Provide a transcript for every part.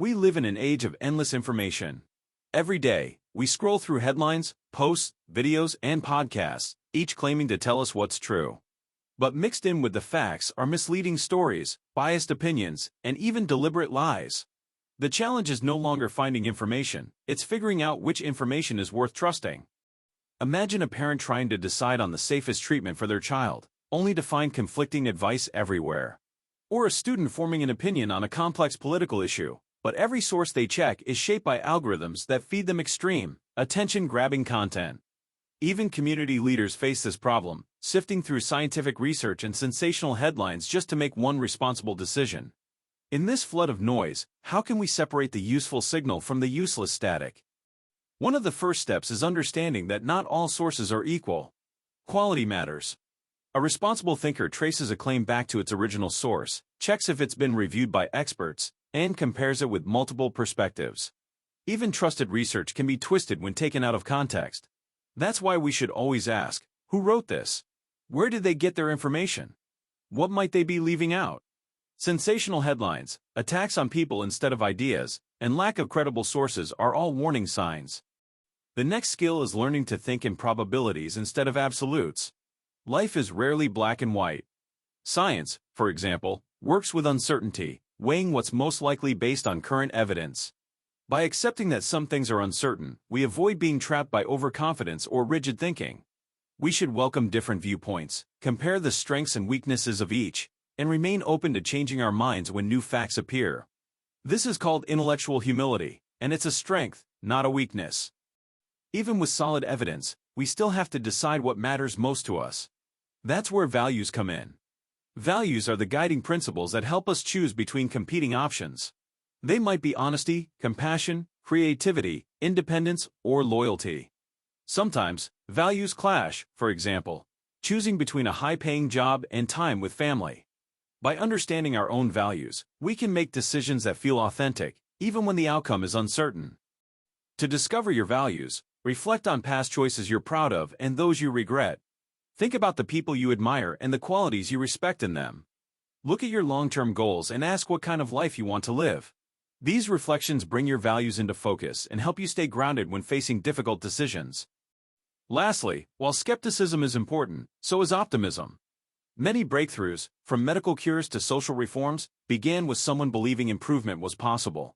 We live in an age of endless information. Every day, we scroll through headlines, posts, videos, and podcasts, each claiming to tell us what's true. But mixed in with the facts are misleading stories, biased opinions, and even deliberate lies. The challenge is no longer finding information, it's figuring out which information is worth trusting. Imagine a parent trying to decide on the safest treatment for their child, only to find conflicting advice everywhere. Or a student forming an opinion on a complex political issue, but every source they check is shaped by algorithms that feed them extreme, attention-grabbing content. Even community leaders face this problem, sifting through scientific research and sensational headlines just to make one responsible decision. In this flood of noise, how can we separate the useful signal from the useless static? One of the first steps is understanding that not all sources are equal. Quality matters. A responsible thinker traces a claim back to its original source, checks if it's been reviewed by experts, and compares it with multiple perspectives. Even trusted research can be twisted when taken out of context. That's why we should always ask, who wrote this? Where did they get their information? What might they be leaving out? Sensational headlines, attacks on people instead of ideas, and lack of credible sources are all warning signs. The next skill is learning to think in probabilities instead of absolutes. Life is rarely black and white. Science, for example, works with uncertainty, weighing what's most likely based on current evidence. By accepting that some things are uncertain, we avoid being trapped by overconfidence or rigid thinking. We should welcome different viewpoints, compare the strengths and weaknesses of each, and remain open to changing our minds when new facts appear. This is called intellectual humility, and it's a strength, not a weakness. Even with solid evidence, we still have to decide what matters most to us. That's where values come in. Values are the guiding principles that help us choose between competing options. They might be honesty, compassion, creativity, independence, or loyalty. Sometimes, values clash, for example, choosing between a high-paying job and time with family. By understanding our own values, we can make decisions that feel authentic, even when the outcome is uncertain. To discover your values, reflect on past choices you're proud of and those you regret. Think about the people you admire and the qualities you respect in them. Look at your long-term goals and ask what kind of life you want to live. These reflections bring your values into focus and help you stay grounded when facing difficult decisions. Lastly, while skepticism is important, so is optimism. Many breakthroughs, from medical cures to social reforms, began with someone believing improvement was possible.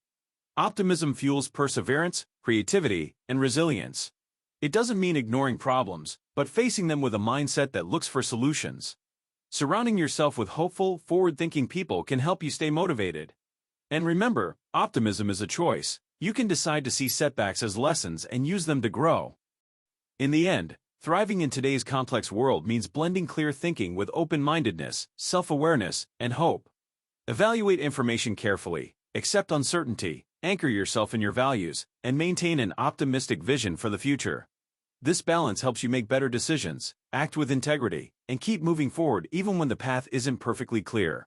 Optimism fuels perseverance, creativity, and resilience. It doesn't mean ignoring problems, but facing them with a mindset that looks for solutions. Surrounding yourself with hopeful, forward-thinking people can help you stay motivated. And remember, optimism is a choice. You can decide to see setbacks as lessons and use them to grow. In the end, thriving in today's complex world means blending clear thinking with open-mindedness, self-awareness, and hope. Evaluate information carefully, accept uncertainty, anchor yourself in your values, and maintain an optimistic vision for the future. This balance helps you make better decisions, act with integrity, and keep moving forward even when the path isn't perfectly clear.